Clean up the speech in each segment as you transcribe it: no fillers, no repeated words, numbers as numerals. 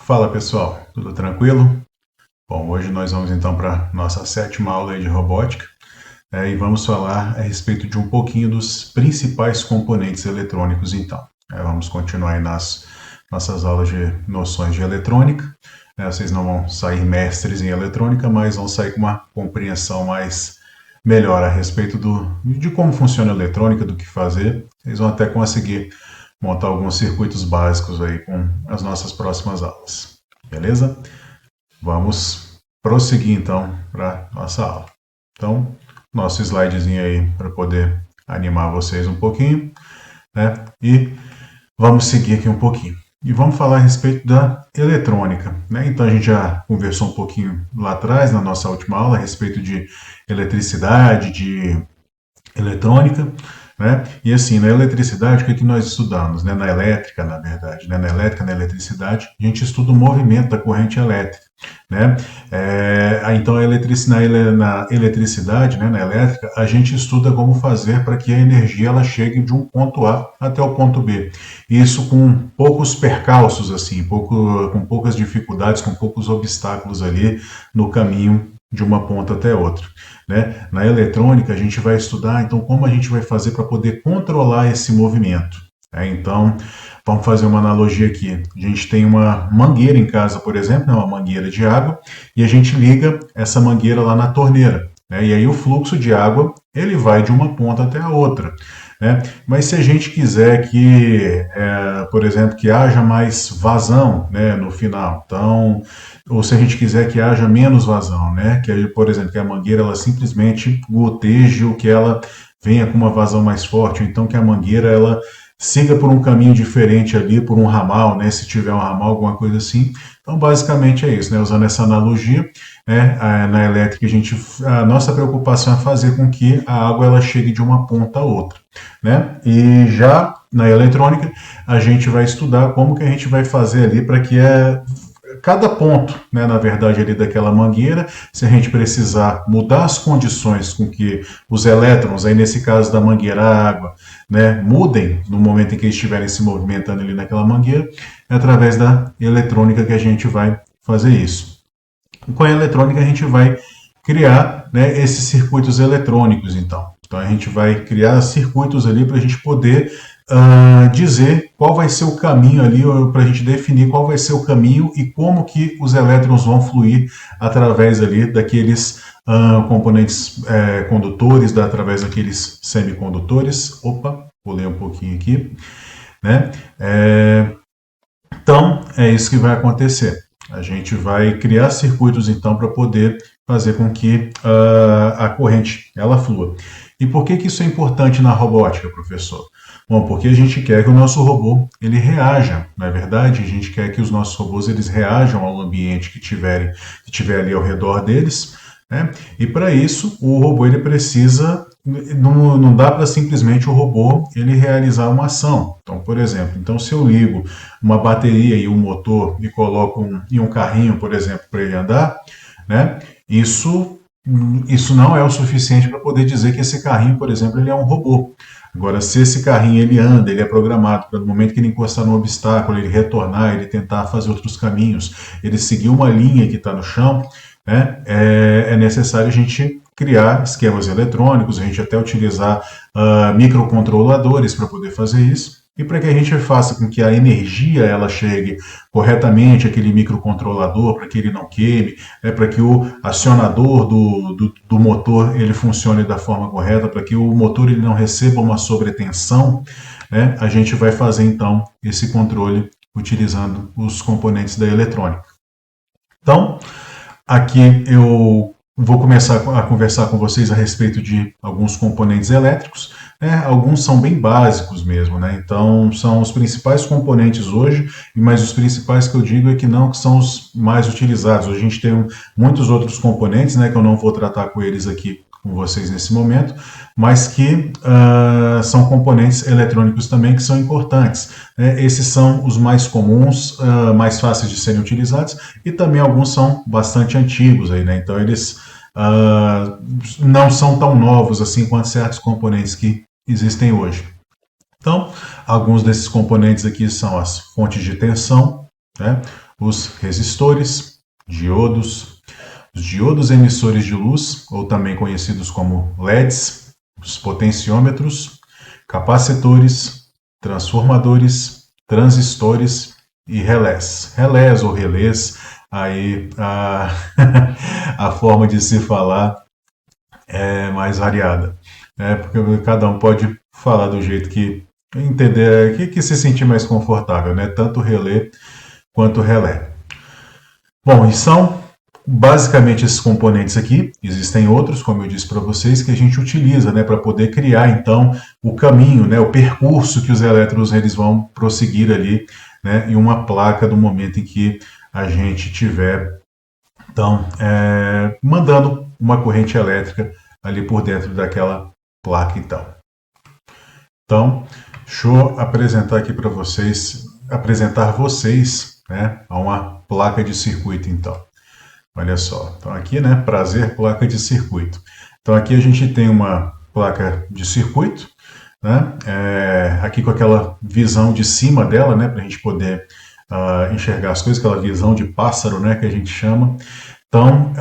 Fala pessoal, tudo tranquilo? Bom, hoje nós vamos então para nossa sétima aula aí de robótica e vamos falar a respeito de um pouquinho dos principais componentes eletrônicos então. Vamos continuar aí nas nossas aulas de noções de eletrônica. Vocês não vão sair mestres em eletrônica, mas vão sair com uma compreensão mais melhor a respeito de como funciona a eletrônica, do que fazer. Vocês vão até conseguir montar alguns circuitos básicos aí com as nossas próximas aulas. Beleza? Vamos prosseguir então para nossa aula. Então, nosso slidezinho aí para poder animar vocês um pouquinho, né? E vamos seguir aqui um pouquinho. E vamos falar a respeito da eletrônica, né? Então a gente já conversou um pouquinho lá atrás na nossa última aula a respeito de eletricidade, de eletrônica, né? E assim, na eletricidade, o que, é que nós estudamos? Né? Na elétrica, na verdade, né? Na elétrica, na eletricidade, a gente estuda o movimento da corrente elétrica. Né? Então, na eletricidade, né, na elétrica, a gente estuda como fazer para que a energia ela chegue de um ponto A até o ponto B. Isso com poucos percalços, assim, com poucas dificuldades, com poucos obstáculos ali no caminho de uma ponta até outra. Né? Na eletrônica, a gente vai estudar então como a gente vai fazer para poder controlar esse movimento. Então, vamos fazer uma analogia aqui. A gente tem uma mangueira em casa, por exemplo, uma mangueira de água, e a gente liga essa mangueira lá na torneira. E aí o fluxo de água ele vai de uma ponta até a outra. Mas se a gente quiser por exemplo, que haja mais vazão, né, no final, então, ou se a gente quiser que haja menos vazão, né, que por exemplo, que a mangueira ela simplesmente goteje ou que ela venha com uma vazão mais forte, ou então que a mangueira ela siga por um caminho diferente ali, por um ramal, né, se tiver um ramal, alguma coisa assim. Então, basicamente é isso, né, usando essa analogia, né, na elétrica a nossa preocupação é fazer com que a água ela chegue de uma ponta a outra, né, e já na eletrônica a gente vai estudar como que a gente vai fazer ali para que cada ponto, né, na verdade, ali daquela mangueira, se a gente precisar mudar as condições com que os elétrons, aí nesse caso da mangueira a água, né, mudem no momento em que estiverem se movimentando ali naquela mangueira, é através da eletrônica que a gente vai fazer isso. E com a eletrônica a gente vai criar, né, esses circuitos eletrônicos, então. Então a gente vai criar circuitos ali para a gente poder dizer qual vai ser o caminho ali, para a gente definir qual vai ser o caminho e como que os elétrons vão fluir através ali daqueles componentes condutores, através daqueles semicondutores. Opa, pulei um pouquinho aqui. Né? Então, é isso que vai acontecer. A gente vai criar circuitos, então, para poder fazer com que a corrente ela flua. E por que isso é importante na robótica, professor? Bom, porque a gente quer que o nosso robô ele reaja, na verdade, a gente quer que os nossos robôs eles reajam ao ambiente que tiver ali ao redor deles, né? E para isso o robô ele precisa, não dá para simplesmente o robô ele realizar uma ação. Então, por exemplo, então se eu ligo uma bateria e um motor e coloco em um carrinho, por exemplo, para ele andar, né? Isso não é o suficiente para poder dizer que esse carrinho, por exemplo, ele é um robô. Agora, se esse carrinho ele anda, ele é programado para no momento que ele encostar no obstáculo, ele retornar, ele tentar fazer outros caminhos, ele seguir uma linha que está no chão, né, é necessário a gente criar esquemas eletrônicos, a gente até utilizar microcontroladores para poder fazer isso. E para que a gente faça com que a energia ela chegue corretamente àquele microcontrolador, para que ele não queime, para que o acionador do motor ele funcione da forma correta, para que o motor ele não receba uma sobretensão, né, a gente vai fazer então esse controle utilizando os componentes da eletrônica. Então, aqui eu vou começar a conversar com vocês a respeito de alguns componentes elétricos. Alguns são bem básicos mesmo, né? Então são os principais componentes hoje, mas os principais que eu digo é que são os mais utilizados. Hoje a gente tem muitos outros componentes, né, que eu não vou tratar com eles aqui com vocês nesse momento, mas que são componentes eletrônicos também que são importantes. Né? Esses são os mais comuns, mais fáceis de serem utilizados, e também alguns são bastante antigos aí, né? Então eles não são tão novos assim quanto certos componentes que existem hoje. Então, alguns desses componentes aqui são as fontes de tensão, né? Os resistores, diodos, os diodos emissores de luz, ou também conhecidos como LEDs, os potenciômetros, capacitores, transformadores, transistores e relés. Relés ou relés, aí a forma de se falar é mais variada, né? Porque cada um pode falar do jeito que entender, que se sentir mais confortável, né? Tanto relé quanto relé. Bom, e são basicamente esses componentes aqui. Existem outros, como eu disse para vocês, que a gente utiliza, né, para poder criar então o caminho, né, o percurso que os elétrons eles vão prosseguir ali, né, em uma placa do momento em que a gente tiver então mandando uma corrente elétrica ali por dentro daquela placa então, deixa eu apresentar aqui para vocês, apresentar vocês, né, a uma placa de circuito então. Olha só, então aqui, né, prazer, placa de circuito. Então aqui a gente tem uma placa de circuito, né, aqui com aquela visão de cima dela, né, para a gente poder enxergar as coisas, aquela visão de pássaro, né, que a gente chama. Então,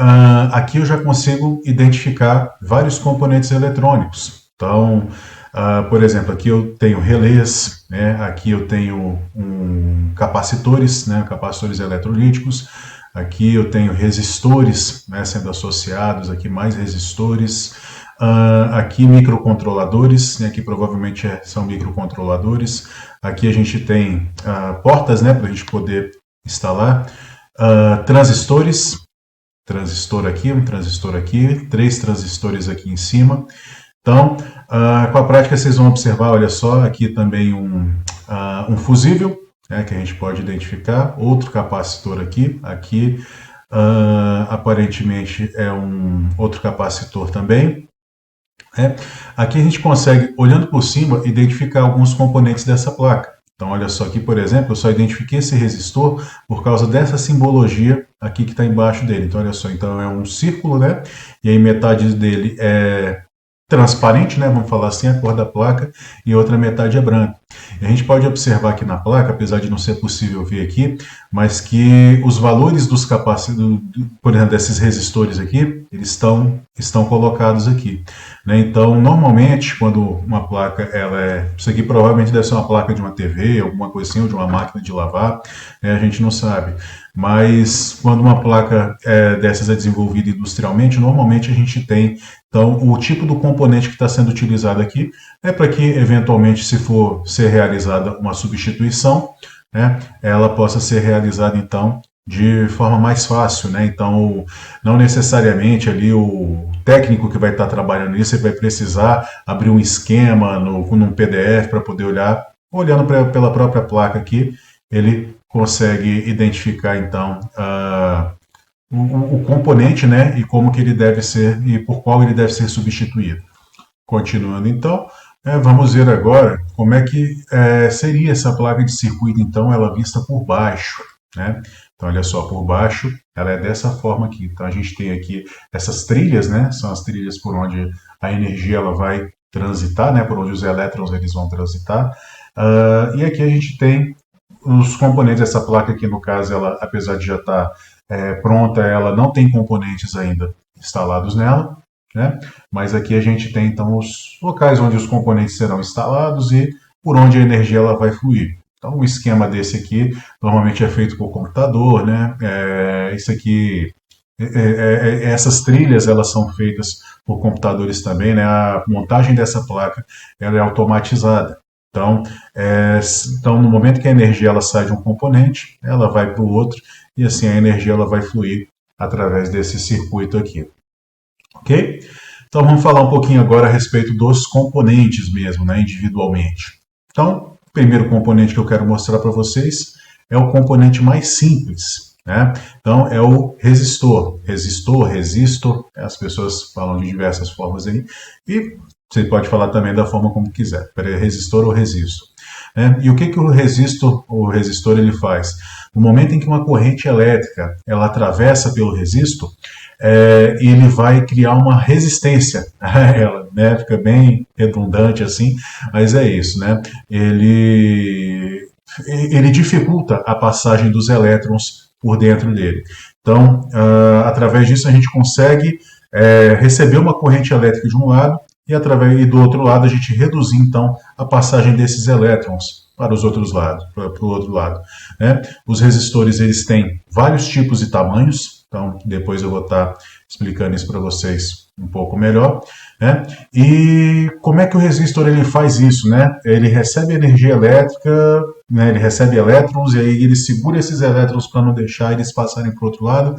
aqui eu já consigo identificar vários componentes eletrônicos. Então, por exemplo, aqui eu tenho relés, né? Aqui eu tenho capacitores, né? Capacitores eletrolíticos. Aqui eu tenho resistores, né? Sendo associados, aqui mais resistores. Aqui microcontroladores, né? Aqui provavelmente são microcontroladores. Aqui a gente tem portas, né? Para a gente poder instalar. Transistores, um transistor aqui, 3 transistores aqui em cima. Então, com a prática vocês vão observar, olha só, aqui também um fusível, né, que a gente pode identificar, outro capacitor aqui, aparentemente é um outro capacitor também. Aqui a gente consegue, olhando por cima, identificar alguns componentes dessa placa. Então, olha só, aqui, por exemplo, eu só identifiquei esse resistor por causa dessa simbologia aqui que está embaixo dele. Então, olha só, então é um círculo, né? E aí metade dele é transparente, né? Vamos falar assim, a cor da placa, e a outra metade é branca. E a gente pode observar aqui na placa, apesar de não ser possível ver aqui, mas que os valores dos capacitores, por exemplo, desses resistores aqui, eles estão colocados aqui, né? Então, normalmente, quando uma placa, isso aqui provavelmente deve ser uma placa de uma TV, alguma coisa assim, ou de uma máquina de lavar, a gente não sabe. Mas quando uma placa dessas é desenvolvida industrialmente, normalmente a gente tem, então, o tipo do componente que está sendo utilizado aqui é para que, eventualmente, se for ser realizada uma substituição, né, ela possa ser realizada, então, de forma mais fácil, né? Então, não necessariamente ali o técnico que vai estar trabalhando nisso, ele vai precisar abrir um esquema num PDF para poder olhar, olhando pela própria placa aqui, ele consegue identificar então o componente, né, e como que ele deve ser e por qual ele deve ser substituído. Continuando então, vamos ver agora como é que seria essa placa de circuito então, ela vista por baixo, né? Então olha só, por baixo ela é dessa forma aqui. Então a gente tem aqui essas trilhas, né? São as trilhas por onde a energia ela vai transitar, né? Por onde os elétrons eles vão transitar. E aqui a gente tem os componentes dessa placa aqui, no caso, ela, apesar de já estar pronta, ela não tem componentes ainda instalados nela, né? Mas aqui a gente tem então os locais onde os componentes serão instalados e por onde a energia ela vai fluir. Então, o esquema desse aqui normalmente é feito por computador, né? Isso aqui, essas trilhas elas são feitas por computadores também, né? A montagem dessa placa ela é automatizada. Então, no momento que a energia ela sai de um componente, ela vai para o outro e assim a energia ela vai fluir através desse circuito aqui. Ok? Então, vamos falar um pouquinho agora a respeito dos componentes mesmo, né, individualmente. Então, o primeiro componente que eu quero mostrar para vocês é o componente mais simples, né? Então, é o resistor. Resistor, as pessoas falam de diversas formas aí, e você pode falar também da forma como quiser, resistor ou resisto. E o que o resistor ele faz? No momento em que uma corrente elétrica ela atravessa pelo resistor, ele vai criar uma resistência a ela, né? Fica bem redundante assim, mas é isso, né? Ele ele dificulta a passagem dos elétrons por dentro dele. Então, através disso a gente consegue receber uma corrente elétrica de um lado e do outro lado a gente reduzir então a passagem desses elétrons para os outros lados, para o outro lado, né? Os resistores eles têm vários tipos e tamanhos, então depois eu vou estar explicando isso para vocês um pouco melhor, né? E como é que o resistor ele faz isso, né? Ele recebe energia elétrica, né? Ele recebe elétrons e aí ele segura esses elétrons para não deixar eles passarem para o outro lado.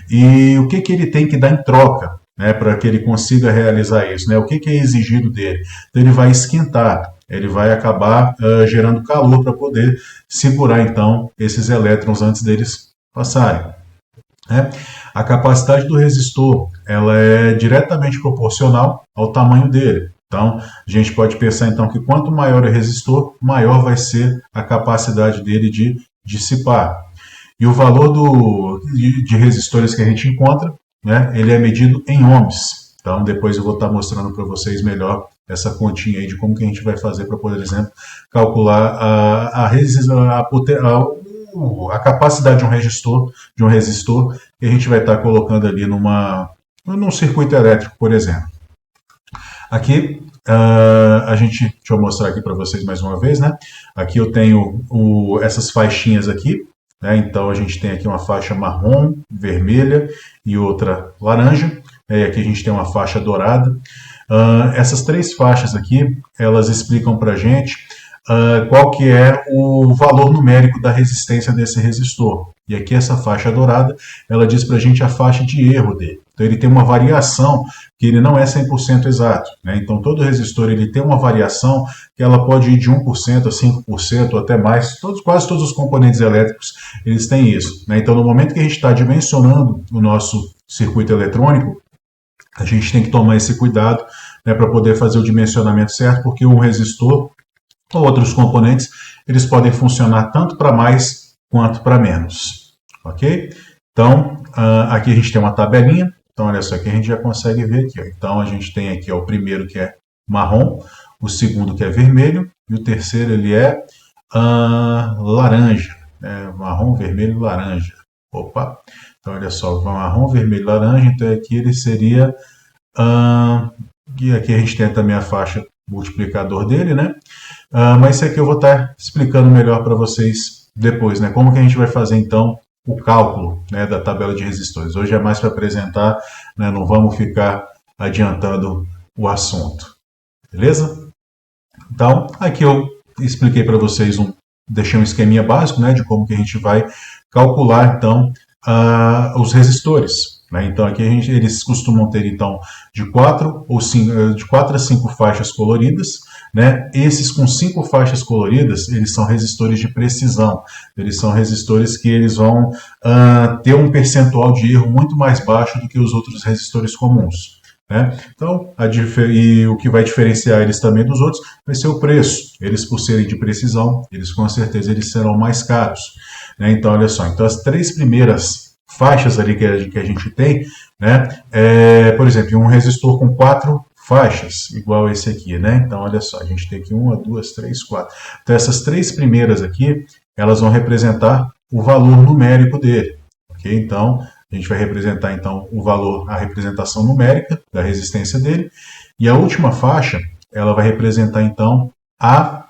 E o que ele tem que dar em troca, né, para que ele consiga realizar isso, né? O que é exigido dele? Então, ele vai esquentar, ele vai acabar gerando calor para poder segurar então esses elétrons antes deles passarem, né? A capacidade do resistor ela é diretamente proporcional ao tamanho dele. Então, a gente pode pensar então que quanto maior o resistor, maior vai ser a capacidade dele de dissipar. E o valor de resistores que a gente encontra, né, ele é medido em ohms. Então, depois eu vou estar mostrando para vocês melhor essa continha aí de como que a gente vai fazer para, por exemplo, calcular a capacidade de um resistor que a gente vai estar colocando ali num circuito elétrico, por exemplo. Aqui, deixa eu mostrar aqui para vocês mais uma vez, né? Aqui eu tenho essas faixinhas aqui, né? Então a gente tem aqui uma faixa marrom, vermelha e outra laranja. Aqui a gente tem uma faixa dourada. Essas três faixas aqui, elas explicam para a gente qual que é o valor numérico da resistência desse resistor. E aqui essa faixa dourada, ela diz para a gente a faixa de erro dele. Então ele tem uma variação que ele não é 100% exato, né? Então todo resistor ele tem uma variação que ela pode ir de 1% a 5% ou até mais. Quase todos os componentes elétricos eles têm isso, né? Então no momento que a gente está dimensionando o nosso circuito eletrônico, a gente tem que tomar esse cuidado, né, para poder fazer o dimensionamento certo, porque um resistor ou outros componentes, eles podem funcionar tanto para mais quanto para menos, ok? Então, aqui a gente tem uma tabelinha, então olha só, aqui a gente já consegue ver aqui, ó. Então a gente tem aqui o primeiro que é marrom, o segundo que é vermelho, e o terceiro ele é laranja, né? Marrom, vermelho e laranja. Opa! Então olha só, marrom, vermelho e laranja, então aqui ele seria, e aqui a gente tem também a faixa multiplicador dele, né? Mas isso aqui eu vou estar explicando melhor para vocês depois, né? Como que a gente vai fazer então o cálculo, né, da tabela de resistores. Hoje é mais para apresentar, né? Não vamos ficar adiantando o assunto, beleza? Então, aqui eu expliquei para vocês, deixei um esqueminha básico, né, de como que a gente vai calcular então os resistores, né? Então aqui eles costumam ter então de 4 a 5 faixas coloridas, né? Esses com 5 faixas coloridas, eles são resistores de precisão. Eles são resistores que eles vão ter um percentual de erro muito mais baixo do que os outros resistores comuns, né? Então, o que vai diferenciar eles também dos outros vai ser o preço. Eles, por serem de precisão, eles com certeza eles serão mais caros, né? Então, olha só, então as três primeiras faixas ali que a gente tem, né? Por exemplo, um resistor com 4 faixas, igual esse aqui, né? Então, olha só, a gente tem aqui 1, 2, 3, 4. Então, essas três primeiras aqui, elas vão representar o valor numérico dele, ok? Então, a gente vai representar, então, a representação numérica da resistência dele. E a última faixa, ela vai representar, então, a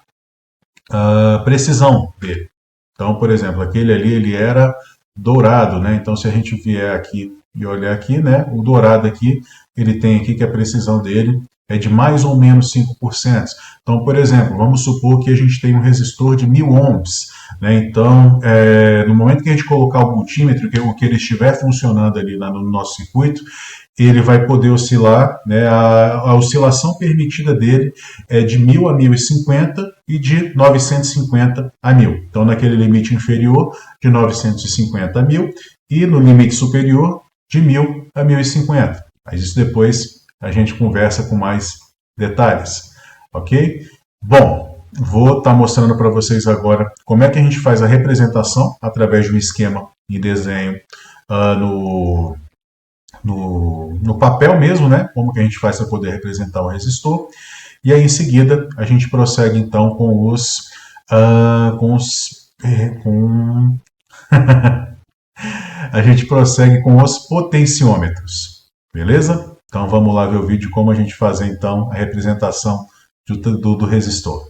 precisão dele. Então, por exemplo, aquele ali, ele era dourado, né? Então, se a gente vier aqui e olhar aqui, né? O dourado aqui, ele tem aqui que a precisão dele é de mais ou menos 5%. Então, por exemplo, vamos supor que a gente tem um resistor de 1000 ohms, né? Então, no momento que a gente colocar o multímetro, que ele estiver funcionando ali no nosso circuito, ele vai poder oscilar, né? A oscilação permitida dele é de 1000 a 1050 e de 950 a 1000. Então, naquele limite inferior, de 950 a 1000 e no limite superior, de 1000 a 1050. Mas isso depois a gente conversa com mais detalhes, ok? Bom, vou estar mostrando para vocês agora como é que a gente faz a representação através de um esquema em desenho no papel mesmo, né? Como que a gente faz para poder representar o resistor. E aí, em seguida, a gente prossegue então com os com a gente prossegue com os potenciômetros, beleza? Então vamos lá ver o vídeo como a gente fazer então a representação do resistor.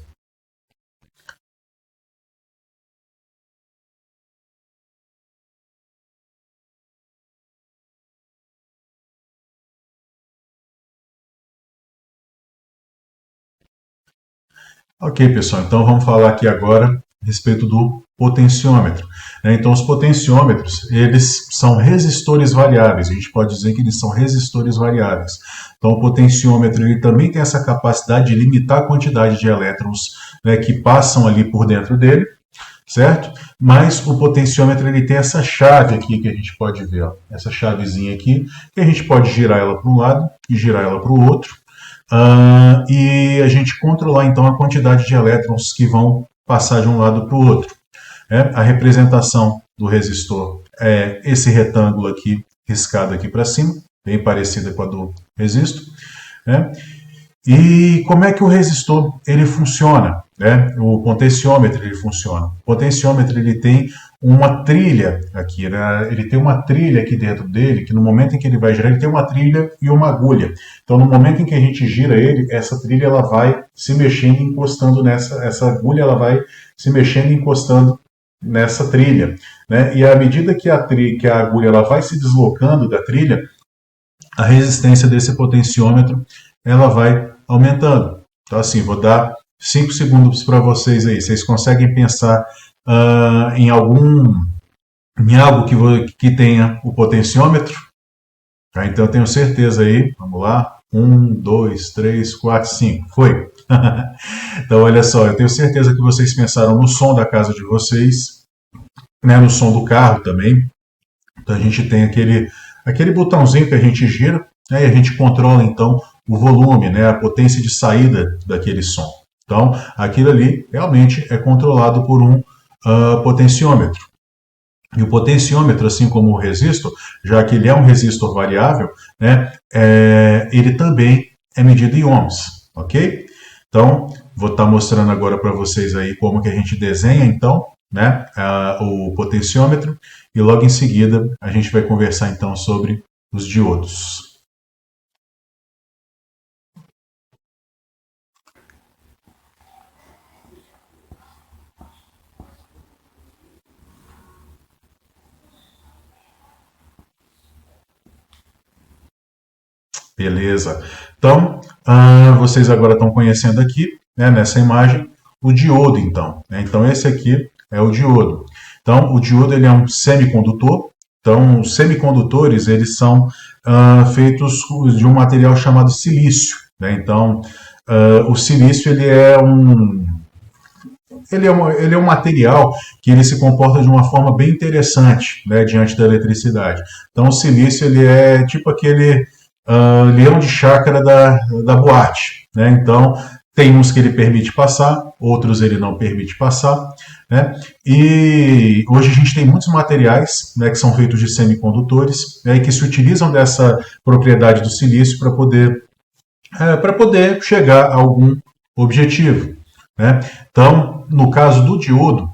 Ok, pessoal, então vamos falar aqui agora a respeito do potenciômetro. Então, os potenciômetros, eles são resistores variáveis, a gente pode dizer que eles são resistores variáveis. Então, o potenciômetro ele também tem essa capacidade de limitar a quantidade de elétrons, né, que passam ali por dentro dele, certo? Mas o potenciômetro ele tem essa chave aqui que a gente pode ver, ó, essa chavezinha aqui, que a gente pode girar ela para um lado e girar ela para o outro. E a gente controlar então a quantidade de elétrons que vão passar de um lado para o outro. A representação do resistor é esse retângulo aqui, riscado aqui para cima, bem parecida com a do resistor. E como é que o resistor ele funciona? O potenciômetro ele funciona. O potenciômetro ele tem uma trilha aqui, né? Ele tem uma trilha aqui dentro dele, que no momento em que ele vai girar, ele tem uma trilha e uma agulha. Então, no momento em que a gente gira ele, essa trilha ela vai se mexendo, encostando essa agulha, ela vai se mexendo, encostando nessa trilha, né? E à medida que a agulha ela vai se deslocando da trilha, a resistência desse potenciômetro ela vai aumentando. Então, assim, vou dar 5 segundos para vocês aí. Vocês conseguem pensar em algo que tenha o potenciômetro? Então, eu tenho certeza aí. Vamos lá. 1, 2, 3, 4, 5. Foi. Então, olha só. Eu tenho certeza que vocês pensaram no som da casa de vocês, né, no som do carro também. Então, a gente tem aquele botãozinho que a gente gira, né, e a gente controla, então, o volume, né, a potência de saída daquele som. Então, aquilo ali realmente é controlado por um potenciômetro. E o potenciômetro, assim como o resistor, já que ele é um resistor variável, né, ele também é medido em ohms, ok? Então, vou estar mostrando agora para vocês aí como que a gente desenha, então, né, o potenciômetro, e logo em seguida a gente vai conversar, então, sobre os diodos. Beleza. Então, vocês agora estão conhecendo aqui, né, nessa imagem, o diodo, então. Então, esse aqui é o diodo. Então, o diodo ele é um semicondutor. Então, os semicondutores eles são feitos de um material chamado silício. Né? Então, o silício ele é um material que ele se comporta de uma forma bem interessante, né, diante da eletricidade. Então, o silício ele é tipo aquele leão de chácara da boate. Né? Então, tem uns que ele permite passar, outros ele não permite passar. Né? E hoje a gente tem muitos materiais, né, que são feitos de semicondutores, né, e que se utilizam dessa propriedade do silício para poder chegar a algum objetivo. Né? Então, no caso do diodo,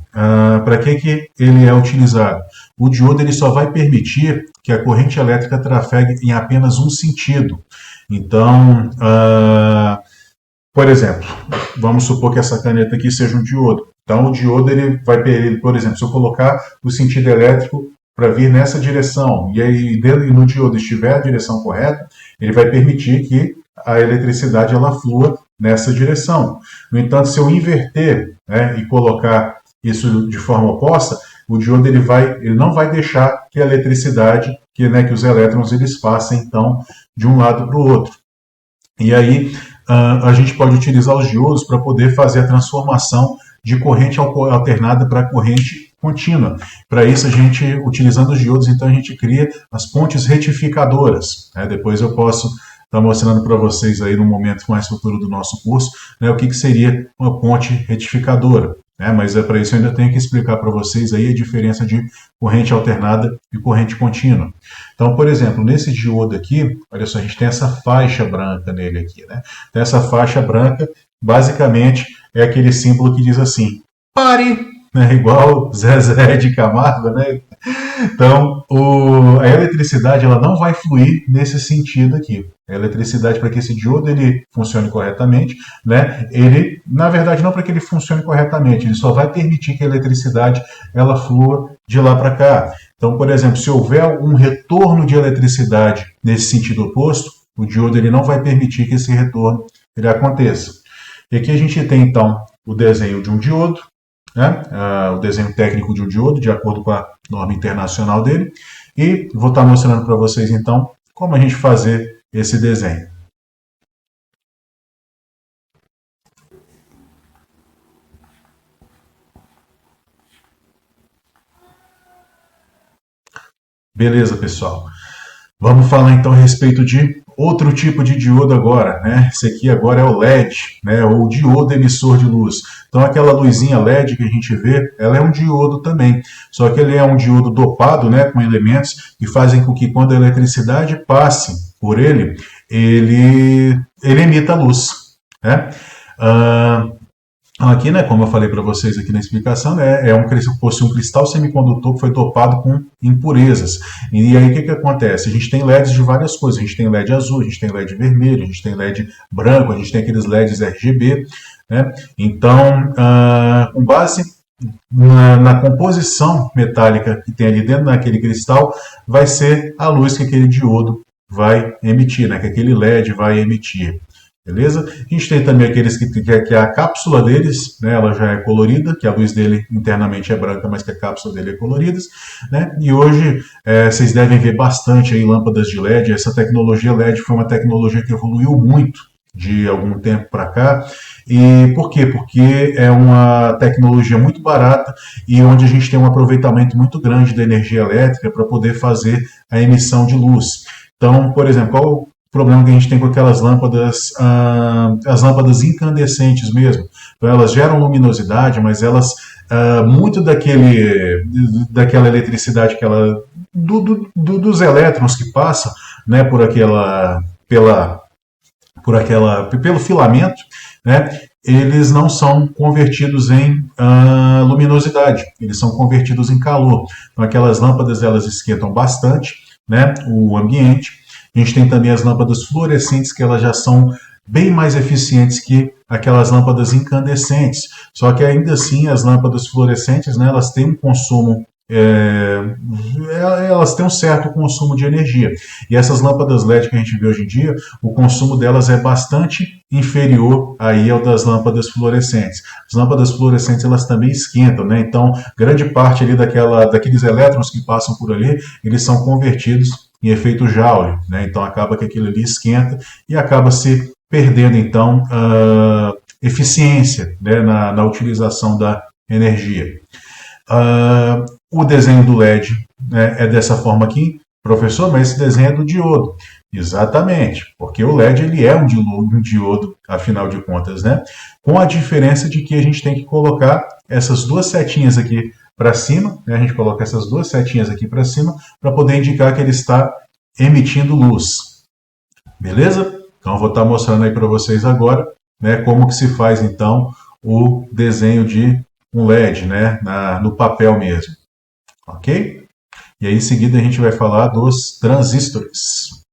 para que ele é utilizado? O diodo ele só vai permitir que a corrente elétrica trafegue em apenas um sentido. Então, por exemplo, vamos supor que essa caneta aqui seja um diodo. Então, o diodo ele vai, por exemplo, se eu colocar o sentido elétrico para vir nessa direção, e aí no diodo estiver a direção correta, ele vai permitir que a eletricidade ela flua nessa direção. No entanto, se eu inverter, né, e colocar isso de forma oposta, o diodo ele não vai deixar que a eletricidade, que os elétrons eles passem então de um lado para o outro. E aí a gente pode utilizar os diodos para poder fazer a transformação de corrente alternada para corrente contínua. Para isso, a gente, utilizando os diodos, então a gente cria as pontes retificadoras. Depois eu posso estar mostrando para vocês aí no momento mais futuro do nosso curso, né, o que seria uma ponte retificadora. Mas para isso eu ainda tenho que explicar para vocês aí a diferença de corrente alternada e corrente contínua. Então, por exemplo, nesse diodo aqui, olha só, a gente tem essa faixa branca nele aqui. Né? Então, essa faixa branca, basicamente, é aquele símbolo que diz assim, pare! né? Igual Zezé de Camargo, né? Então, a eletricidade ela não vai fluir nesse sentido aqui. A eletricidade, para que esse diodo ele funcione corretamente, né? Ele, na verdade, não para que ele funcione corretamente, ele só vai permitir que a eletricidade ela flua de lá para cá. Então, por exemplo, se houver um retorno de eletricidade nesse sentido oposto, o diodo ele não vai permitir que esse retorno ele aconteça. E aqui a gente tem, então, o desenho de um diodo, né? O desenho técnico de um diodo, de acordo com a norma internacional dele. E vou estar mostrando para vocês, então, como a gente fazer esse desenho. Beleza, pessoal. Vamos falar então a respeito de outro tipo de diodo agora, né? Esse aqui agora é o LED, né? Ou diodo emissor de luz. Então aquela luzinha LED que a gente vê, ela é um diodo também. Só que ele é um diodo dopado, né? Com elementos que fazem com que quando a eletricidade passe por ele, ele emita luz, né? Aqui, né, como eu falei para vocês aqui na explicação, né, possui um cristal semicondutor que foi dopado com impurezas. E aí o que acontece? A gente tem LEDs de várias cores. A gente tem LED azul, a gente tem LED vermelho, a gente tem LED branco, a gente tem aqueles LEDs RGB. Né? Então, com base na composição metálica que tem ali dentro daquele cristal, vai ser a luz que aquele diodo vai emitir, né, que aquele LED vai emitir. Beleza? A gente tem também aqueles que a cápsula deles, né, ela já é colorida, que a luz dele internamente é branca, mas que a cápsula dele é colorida. Né? E hoje vocês devem ver bastante aí lâmpadas de LED. Essa tecnologia LED foi uma tecnologia que evoluiu muito de algum tempo para cá. E por quê? Porque é uma tecnologia muito barata e onde a gente tem um aproveitamento muito grande da energia elétrica para poder fazer a emissão de luz. Então, por exemplo, qual problema que a gente tem com aquelas lâmpadas, as lâmpadas incandescentes mesmo. Então elas geram luminosidade, mas elas, muito daquela eletricidade que ela, dos elétrons que passam, né, pelo filamento, né, eles não são convertidos em luminosidade, eles são convertidos em calor. Então aquelas lâmpadas elas esquentam bastante, né, o ambiente. A gente tem também as lâmpadas fluorescentes, que elas já são bem mais eficientes que aquelas lâmpadas incandescentes. Só que ainda assim, as lâmpadas fluorescentes, né, elas têm um consumo, elas têm um certo consumo de energia. E essas lâmpadas LED que a gente vê hoje em dia, o consumo delas é bastante inferior aí ao das lâmpadas fluorescentes. As lâmpadas fluorescentes elas também esquentam, né? Então, grande parte ali daqueles elétrons que passam por ali, eles são convertidos em efeito Joule, né? Então acaba que aquilo ali esquenta e acaba se perdendo então eficiência, né, na utilização da energia. O desenho do LED, né, é dessa forma aqui, professor, mas esse desenho é do diodo. Exatamente, porque o LED ele é um diodo, afinal de contas, né? Com a diferença de que a gente tem que colocar essas duas setinhas aqui para cima, né? A gente coloca essas duas setinhas aqui para cima para poder indicar que ele está emitindo luz. Beleza? Então eu vou estar mostrando aí para vocês agora, né, como que se faz então o desenho de um LED, né, no papel mesmo. Ok? E aí em seguida a gente vai falar dos transistores.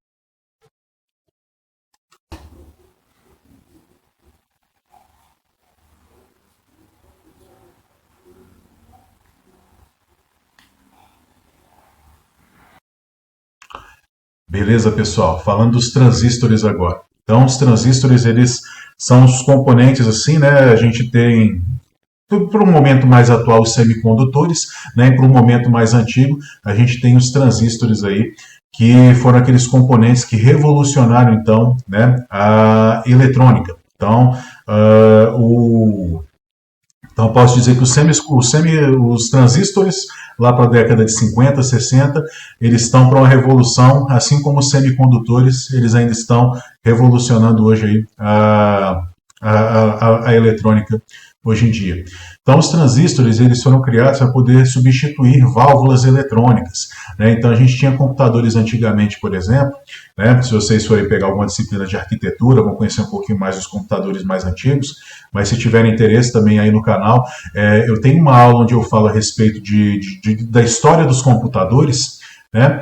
Beleza, pessoal? Falando dos transistores agora. Então, os transistores, eles são os componentes, assim, né? A gente tem, para o momento mais atual, os semicondutores, né? E para o momento mais antigo, a gente tem os transistores aí, que foram aqueles componentes que revolucionaram, então, né, a eletrônica. Então, então, posso dizer que os transistores, lá para a década de 50, 60, eles estão para uma revolução, assim como os semicondutores, eles ainda estão revolucionando hoje aí a eletrônica hoje em dia. Então, os transistores eles foram criados para poder substituir válvulas eletrônicas, né? Então, a gente tinha computadores antigamente, por exemplo, né? Se vocês forem pegar alguma disciplina de arquitetura, vão conhecer um pouquinho mais os computadores mais antigos, mas se tiverem interesse também aí no canal, eu tenho uma aula onde eu falo a respeito da história dos computadores, né?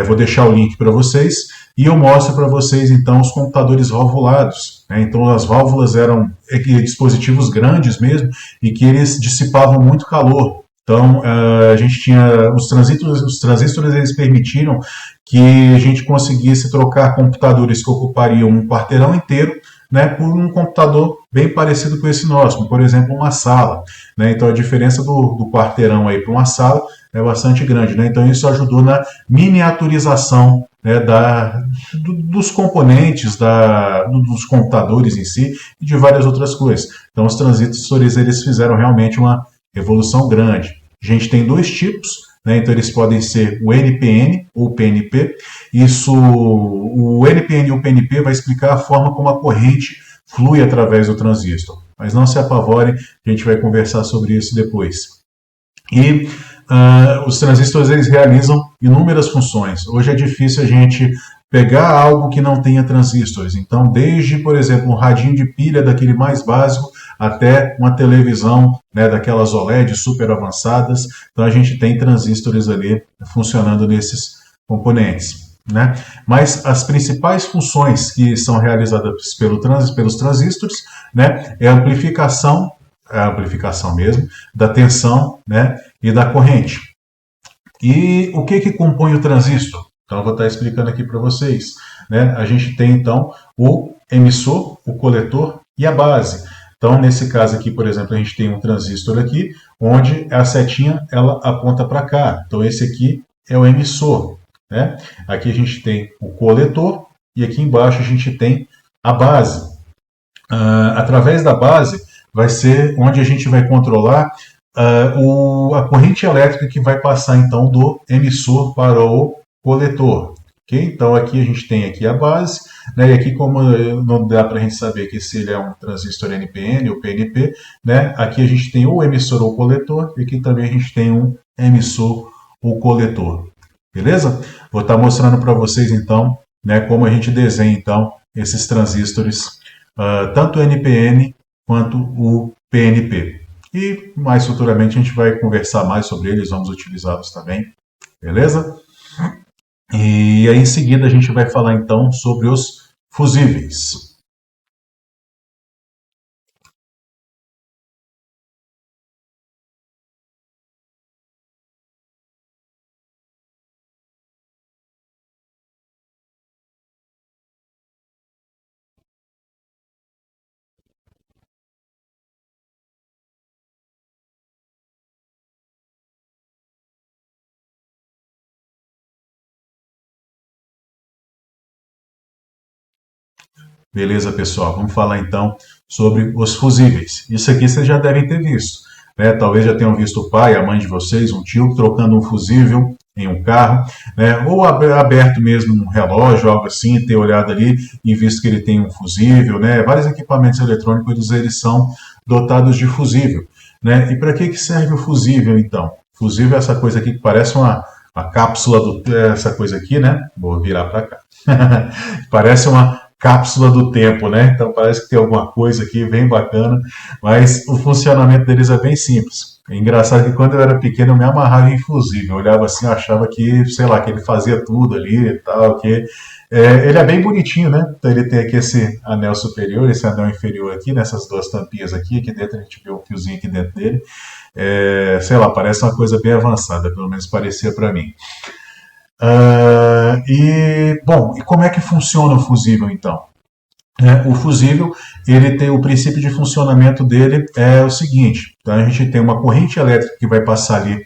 Vou deixar o link para vocês e eu mostro para vocês então os computadores valvulados, né? Então as válvulas eram dispositivos grandes mesmo e que eles dissipavam muito calor. Então a gente tinha os transistores eles permitiram que a gente conseguisse trocar computadores que ocupariam um quarteirão inteiro, né, por um computador bem parecido com esse nosso, por exemplo, uma sala, né? Então a diferença do quarteirão aí para uma sala é bastante grande, né? Então isso ajudou na miniaturização, né, dos componentes, dos computadores em si e de várias outras coisas. Então os transistores eles fizeram realmente uma evolução grande. A gente tem dois tipos, né? Então eles podem ser o NPN ou PNP. O NPN e o PNP vai explicar a forma como a corrente flui através do transistor. Mas não se apavorem, a gente vai conversar sobre isso depois. E os transistores eles realizam inúmeras funções. Hoje é difícil a gente pegar algo que não tenha transistores. Então, desde, por exemplo, um radinho de pilha daquele mais básico até uma televisão, né, daquelas OLED super avançadas. Então, a gente tem transistores ali funcionando nesses componentes, né? Mas as principais funções que são realizadas pelos transistores, né, é a amplificação mesmo, da tensão, né, e da corrente. E o que compõe o transistor? Então, eu vou estar explicando aqui para vocês, né? A gente tem, então, o emissor, o coletor e a base. Então, nesse caso aqui, por exemplo, a gente tem um transistor aqui, onde a setinha ela aponta para cá. Então, esse aqui é o emissor, né? Aqui a gente tem o coletor e aqui embaixo a gente tem a base. Através da base vai ser onde a gente vai controlar a corrente elétrica que vai passar então do emissor para o coletor. Okay? Então aqui a gente tem aqui a base, né? E aqui como não dá para a gente saber que se ele é um transistor NPN ou PNP, né? Aqui a gente tem ou emissor ou coletor e aqui também a gente tem um emissor ou coletor. Beleza? Vou estar mostrando para vocês então, né, como a gente desenha então esses transistores, tanto o NPN quanto o PNP. E mais futuramente a gente vai conversar mais sobre eles, vamos utilizá-los também, beleza? E aí em seguida a gente vai falar então sobre os fusíveis. Beleza, pessoal? Vamos falar então sobre os fusíveis. Isso aqui vocês já devem ter visto, né? Talvez já tenham visto o pai, a mãe de vocês, um tio trocando um fusível em um carro, né? Ou aberto mesmo um relógio, algo assim, ter olhado ali e visto que ele tem um fusível, né? Vários equipamentos eletrônicos eles são dotados de fusível, né? E para que serve o fusível então? Fusível é essa coisa aqui que parece uma cápsula essa coisa aqui, né? Vou virar para cá. Parece uma cápsula do tempo, né? Então parece que tem alguma coisa aqui bem bacana, mas o funcionamento deles é bem simples. É engraçado que quando eu era pequeno eu me amarrava em fusível, eu olhava assim, eu achava que, sei lá, que ele fazia tudo ali e tal, que ele é bem bonitinho, né? Então ele tem aqui esse anel superior, esse anel inferior aqui, nessas duas tampinhas aqui dentro a gente vê um fiozinho aqui dentro dele. Sei lá, parece uma coisa bem avançada, pelo menos parecia para mim. Bom, e como é que funciona o fusível então? O fusível, ele tem o princípio de funcionamento dele é o seguinte, então a gente tem uma corrente elétrica que vai passar ali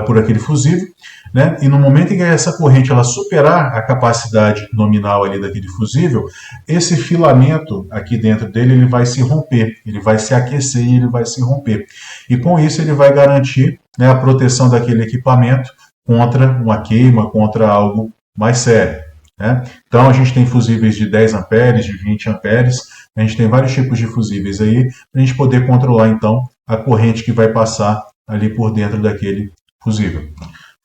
por aquele fusível, né? E no momento em que essa corrente ela superar a capacidade nominal ali daquele fusível, esse filamento aqui dentro dele ele vai se romper, ele vai se aquecer e ele vai se romper. E com isso ele vai garantir, né, a proteção daquele equipamento contra uma queima, contra algo mais sério, né? Então a gente tem fusíveis de 10 amperes, de 20 amperes, A gente tem vários tipos de fusíveis aí, para a gente poder controlar então a corrente que vai passar ali por dentro daquele fusível.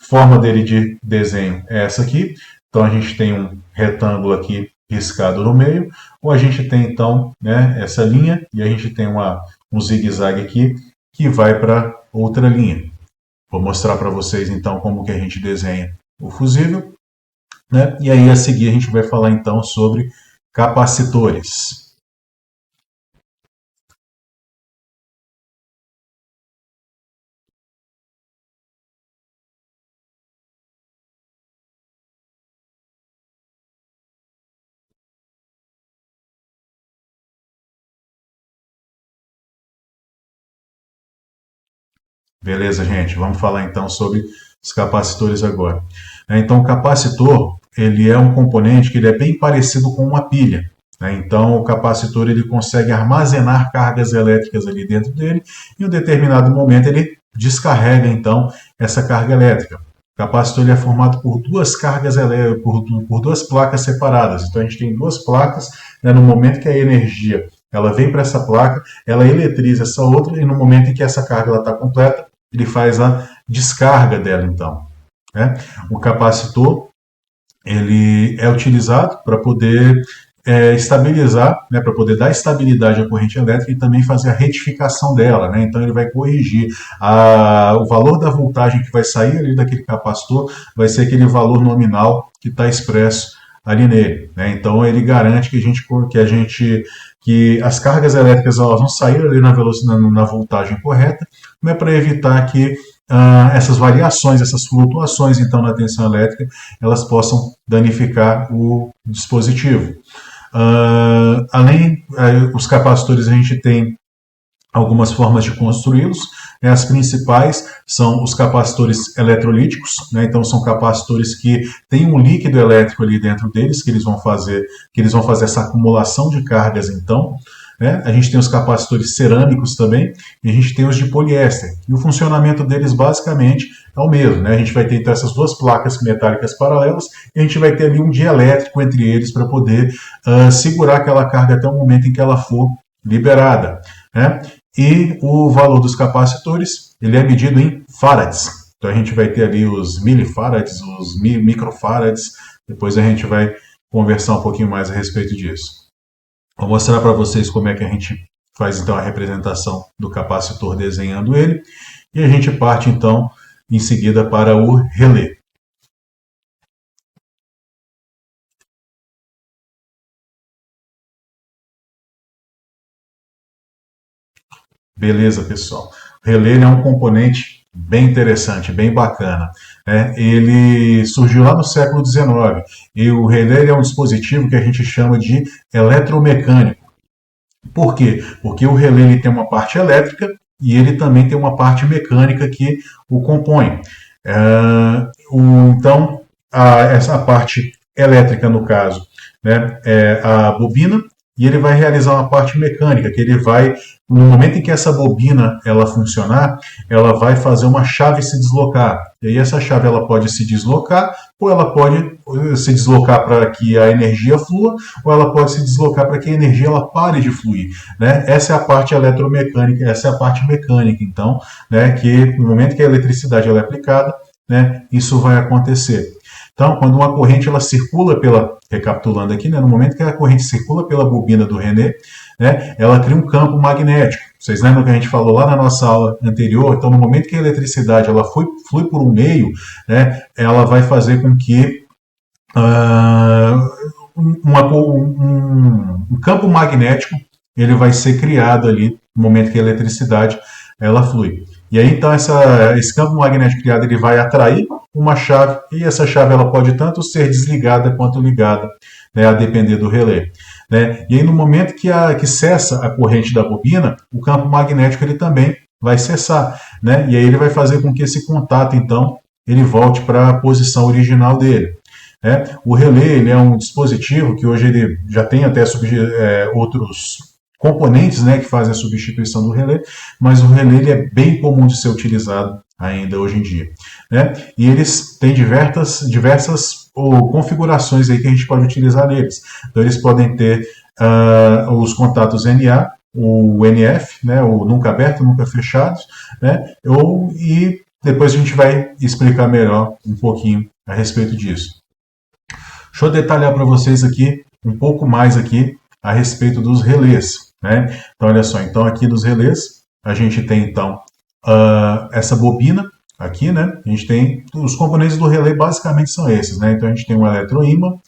Forma dele de desenho é essa aqui. Então a gente tem um retângulo aqui riscado no meio, ou a gente tem então, né, essa linha e a gente tem um zigue-zague aqui que vai para outra linha. Vou mostrar para vocês então como que a gente desenha o fusível, né? E aí a seguir a gente vai falar então sobre capacitores. Beleza, gente? Vamos falar então sobre os capacitores agora. Então, o capacitor ele é um componente que ele é bem parecido com uma pilha. Então, o capacitor ele consegue armazenar cargas elétricas ali dentro dele e em um determinado momento ele descarrega então essa carga elétrica. O capacitor ele é formado por duas cargas elétricas, por duas placas separadas. Então, a gente tem duas placas, né, no momento que a energia ela vem para essa placa, ela eletriza essa outra e no momento em que essa carga está completa, ele faz a descarga dela, então. Né? O capacitor ele é utilizado para poder estabilizar, né, para poder dar estabilidade à corrente elétrica e também fazer a retificação dela. Né? Então ele vai corrigir o valor da voltagem que vai sair ali daquele capacitor, vai ser aquele valor nominal que está expresso ali nele. Né? Então ele garante que as cargas elétricas elas vão sair ali na voltagem correta, né, para evitar que essas variações, essas flutuações então na tensão elétrica, elas possam danificar o dispositivo. Além os capacitores, a gente tem algumas formas de construí-los. As principais são os capacitores eletrolíticos, né? Então são capacitores que têm um líquido elétrico ali dentro deles, que eles vão fazer essa acumulação de cargas então. Né? A gente tem os capacitores cerâmicos também, e a gente tem os de poliéster. E o funcionamento deles basicamente é o mesmo. Né? A gente vai ter então essas duas placas metálicas paralelas, e a gente vai ter ali um dielétrico entre eles para poder segurar aquela carga até o momento em que ela for liberada. Né? E o valor dos capacitores ele é medido em farads. Então a gente vai ter ali os milifarads, os microfarads. Depois a gente vai conversar um pouquinho mais a respeito disso. Vou mostrar para vocês como é que a gente faz então a representação do capacitor desenhando ele. E a gente parte então em seguida para o relé. Beleza, pessoal. O relé é um componente bem interessante, bem bacana. Né? Ele surgiu lá no século XIX e o relé é um dispositivo que a gente chama de eletromecânico. Por quê? Porque o relé ele tem uma parte elétrica e ele também tem uma parte mecânica que o compõe. Então, essa parte elétrica, no caso, né, é a bobina, e ele vai realizar uma parte mecânica, que ele vai, no momento em que essa bobina ela funcionar, ela vai fazer uma chave se deslocar. E aí essa chave ela pode se deslocar, ou ela pode se deslocar para que a energia flua, ou ela pode se deslocar para que a energia ela pare de fluir. Né? Essa é a parte eletromecânica, essa é a parte mecânica, então, né, que no momento que a eletricidade ela é aplicada, né, isso vai acontecer. Então, quando uma corrente ela circula recapitulando aqui, né, no momento que a corrente circula pela bobina do relé, né, ela cria um campo magnético. Vocês lembram que a gente falou lá na nossa aula anterior? Então, no momento que a eletricidade ela flui por um meio, né, ela vai fazer com que um campo magnético ele vai ser criado ali no momento que a eletricidade ela flui. E aí, então, esse campo magnético criado ele vai atrair uma chave, e essa chave ela pode tanto ser desligada quanto ligada, né, a depender do relé. Né? E aí, no momento que cessa a corrente da bobina, o campo magnético ele também vai cessar. Né? E aí ele vai fazer com que esse contato, então, ele volte para a posição original dele. Né? O relé ele é um dispositivo que hoje ele já tem até outros componentes, né, que fazem a substituição do relé, mas o relé ele é bem comum de ser utilizado ainda hoje em dia. Né? E eles têm diversas configurações aí que a gente pode utilizar neles. Então eles podem ter os contatos NA, o NF, né, o nunca aberto, nunca fechados, né, e depois a gente vai explicar melhor um pouquinho a respeito disso. Deixa eu detalhar para vocês aqui um pouco mais aqui a respeito dos relés, né? Então, olha só, então aqui nos relés a gente tem então essa bobina aqui, né? A gente tem os componentes do relé basicamente são esses, né? Então a gente tem um eletroímã,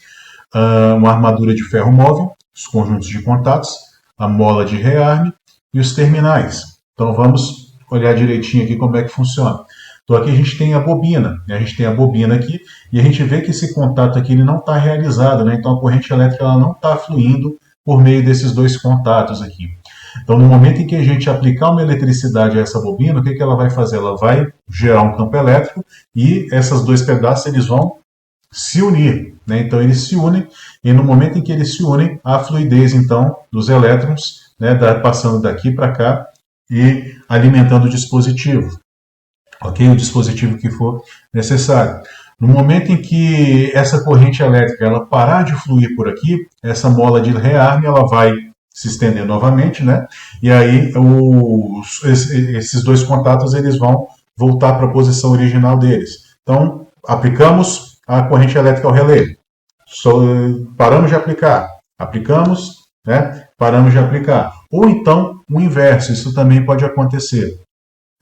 uma armadura de ferro móvel, os conjuntos de contatos, a mola de rearme e os terminais. Então vamos olhar direitinho aqui como é que funciona. Então aqui a gente tem a bobina, né? A gente tem a bobina aqui e a gente vê que esse contato aqui ele não está realizado, né? Então a corrente elétrica ela não está fluindo por meio desses dois contatos aqui. Então no momento em que a gente aplicar uma eletricidade a essa bobina, o que ela vai fazer? Ela vai gerar um campo elétrico e esses dois pedaços eles vão se unir, né? Então eles se unem e no momento em que eles se unem, a fluidez então dos elétrons, né, passando daqui para cá e alimentando o dispositivo. Ok? O dispositivo que for necessário. No momento em que essa corrente elétrica ela parar de fluir por aqui, essa mola de rearme ela vai se estender novamente, né? E aí esses dois contatos eles vão voltar para a posição original deles. Então, aplicamos a corrente elétrica ao relé. Paramos de aplicar. Aplicamos, né? Paramos de aplicar. Ou então, o inverso, isso também pode acontecer.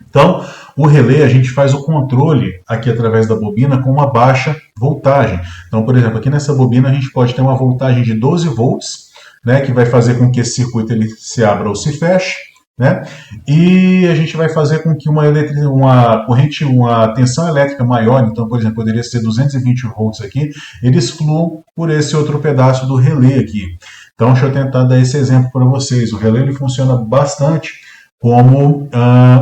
Então, o relé, a gente faz o controle aqui através da bobina com uma baixa voltagem. Então, por exemplo, aqui nessa bobina a gente pode ter uma voltagem de 12 volts, né, que vai fazer com que esse circuito ele se abra ou se feche, né? E a gente vai fazer com que uma corrente, uma tensão elétrica maior, então, por exemplo, poderia ser 220 volts aqui, eles fluam por esse outro pedaço do relé aqui. Então, deixa eu tentar dar esse exemplo para vocês. O relé ele funciona bastante como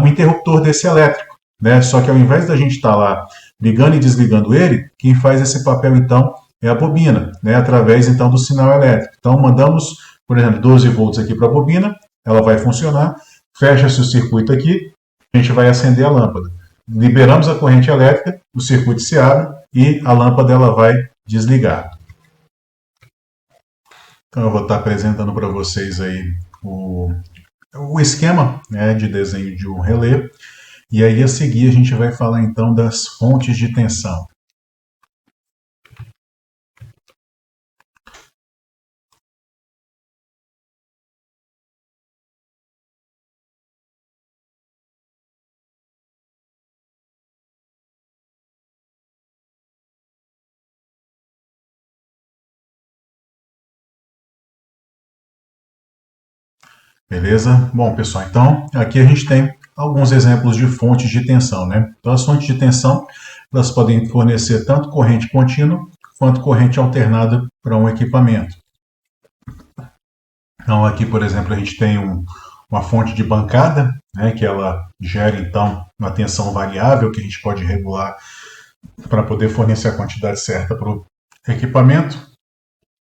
um interruptor desse elétrico, né? Só que ao invés da gente estar lá ligando e desligando ele, quem faz esse papel então é a bobina, né? Através então do sinal elétrico. Então mandamos, por exemplo, 12 volts aqui para a bobina, ela vai funcionar, fecha-se o circuito aqui, a gente vai acender a lâmpada. Liberamos a corrente elétrica, o circuito se abre e a lâmpada ela vai desligar. Então eu vou estar apresentando para vocês aí o esquema, né, de desenho de um relé, e aí a seguir a gente vai falar então das fontes de tensão. Beleza? Bom, pessoal, então aqui a gente tem alguns exemplos de fontes de tensão, né? Então as fontes de tensão, elas podem fornecer tanto corrente contínua quanto corrente alternada para um equipamento. Então aqui, por exemplo, a gente tem uma fonte de bancada, né, que ela gera então uma tensão variável que a gente pode regular para poder fornecer a quantidade certa para o equipamento.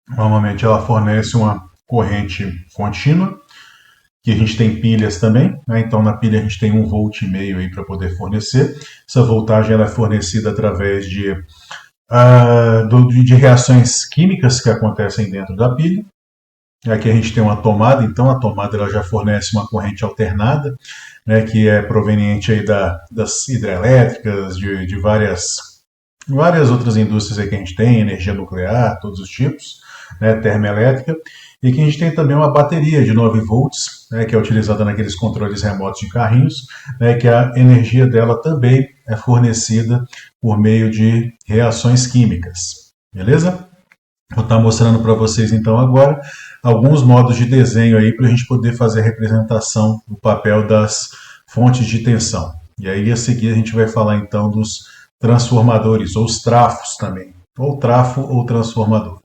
Normalmente ela fornece uma corrente contínua, que a gente tem pilhas também, né? Então na pilha a gente tem 1,5 volt aí para poder fornecer. Essa voltagem ela é fornecida através de reações químicas que acontecem dentro da pilha. Aqui a gente tem uma tomada, então a tomada ela já fornece uma corrente alternada, né, que é proveniente aí das hidrelétricas, de várias outras indústrias aí que a gente tem, energia nuclear, todos os tipos, né, termoelétrica. E aqui a gente tem também uma bateria de 9 volts, né, que é utilizada naqueles controles remotos de carrinhos, né, que a energia dela também é fornecida por meio de reações químicas. Beleza? Vou estar mostrando para vocês então agora alguns modos de desenho aí para a gente poder fazer a representação do papel das fontes de tensão. E aí a seguir a gente vai falar então dos transformadores, ou os trafos também, ou trafo ou transformador.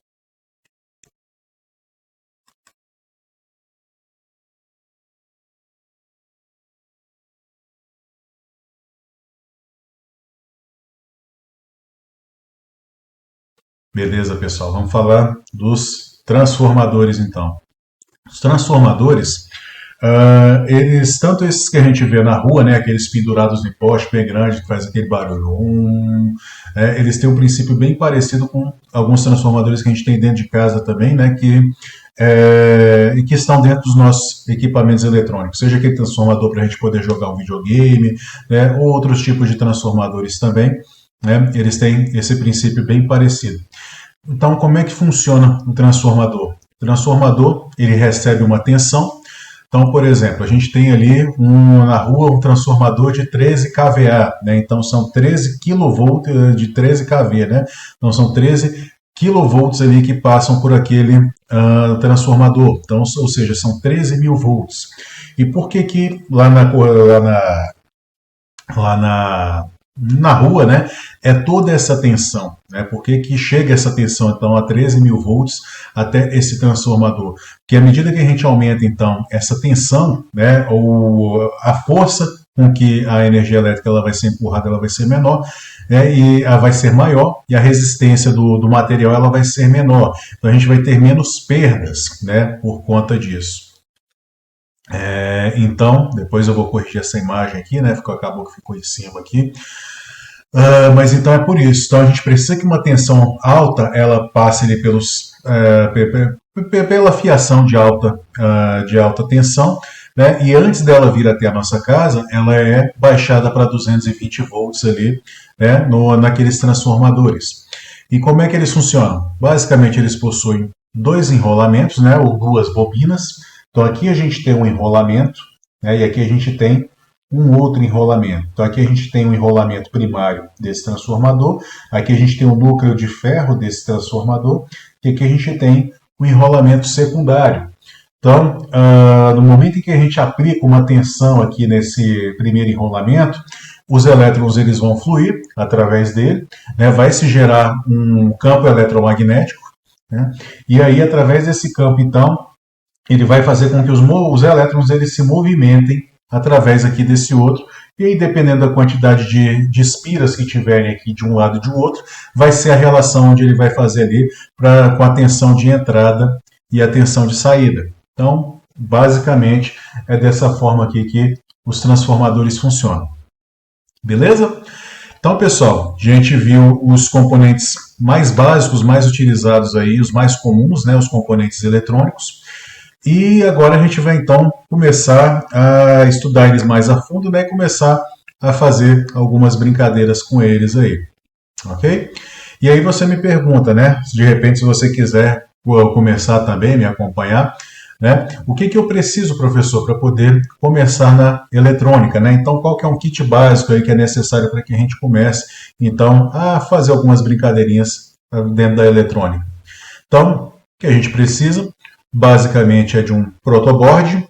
Beleza, pessoal, vamos falar dos transformadores então. Os transformadores, eles, tanto esses que a gente vê na rua, né, aqueles pendurados em poste bem grande que faz aquele barulho, eles têm um princípio bem parecido com alguns transformadores que a gente tem dentro de casa também, né, que e que estão dentro dos nossos equipamentos eletrônicos, seja aquele transformador para a gente poder jogar um videogame, né, ou outros tipos de transformadores também, né, eles têm esse princípio bem parecido. Então, como é que funciona o transformador? O transformador, ele recebe uma tensão. Então, por exemplo, a gente tem ali na rua um transformador de 13 kVA, né? Então são 13 kV de 13 kV, né? Então são 13 kV ali que passam por aquele transformador. Então, ou seja, são 13 mil volts. E por que na rua, né, é toda essa tensão, né? Por que chega essa tensão, então, a 13 mil volts até esse transformador? Porque à medida que a gente aumenta, então, essa tensão, né, ou a força com que a energia elétrica ela vai ser empurrada, ela vai ser menor, né, e ela vai ser maior, e a resistência do material ela vai ser menor. Então, a gente vai ter menos perdas, né, por conta disso. Então, depois eu vou corrigir essa imagem aqui, né? Acabou que ficou em cima aqui. Mas então é por isso. Então a gente precisa que uma tensão alta ela passe ali pela fiação de alta tensão, né? E antes dela vir até a nossa casa, ela é baixada para 220 volts ali, né? Naqueles transformadores. E como é que eles funcionam? Basicamente eles possuem dois enrolamentos, né? Ou duas bobinas. Então aqui a gente tem um enrolamento, né, e aqui a gente tem um outro enrolamento. Então aqui a gente tem um enrolamento primário desse transformador, aqui a gente tem um núcleo de ferro desse transformador, e aqui a gente tem um enrolamento secundário. Então, no momento em que a gente aplica uma tensão aqui nesse primeiro enrolamento, os elétrons eles vão fluir através dele, né, vai se gerar um campo eletromagnético, né, e aí através desse campo, então, ele vai fazer com que os elétrons eles se movimentem através aqui desse outro, e aí dependendo da quantidade de espiras que tiverem aqui de um lado e de outro, vai ser a relação onde ele vai fazer ali com a tensão de entrada e a tensão de saída. Então, basicamente, é dessa forma aqui que os transformadores funcionam. Beleza? Então, pessoal, a gente viu os componentes mais básicos, mais utilizados aí, os mais comuns, né, os componentes eletrônicos. E agora a gente vai então começar a estudar eles mais a fundo, né, e começar a fazer algumas brincadeiras com eles aí, ok? E aí você me pergunta, né, de repente se você quiser começar também, me acompanhar, né, o que eu preciso, professor, para poder começar na eletrônica, né? Então qual que é um kit básico aí que é necessário para que a gente comece, então, a fazer algumas brincadeirinhas dentro da eletrônica? Então, o que a gente precisa basicamente é de um protoboard,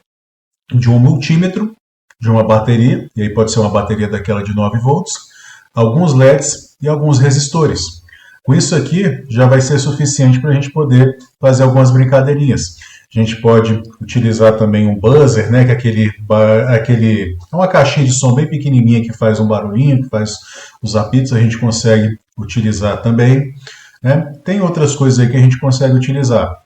de um multímetro, de uma bateria, e aí pode ser uma bateria daquela de 9 volts, alguns LEDs e alguns resistores. Com isso aqui já vai ser suficiente para a gente poder fazer algumas brincadeirinhas. A gente pode utilizar também um buzzer, né, que é uma caixinha de som bem pequenininha que faz um barulhinho, que faz os apitos, a gente consegue utilizar também, né? Tem outras coisas aí que a gente consegue utilizar.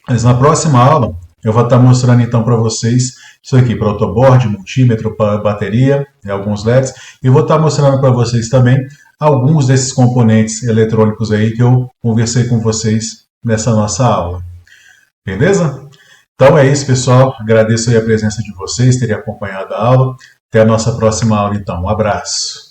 Mas na próxima aula eu vou estar mostrando então para vocês isso aqui, protoboard, multímetro, bateria, alguns LEDs, e vou estar mostrando para vocês também alguns desses componentes eletrônicos aí que eu conversei com vocês nessa nossa aula. Beleza? Então é isso, pessoal. Agradeço aí a presença de vocês, terem acompanhado a aula. Até a nossa próxima aula então. Um abraço.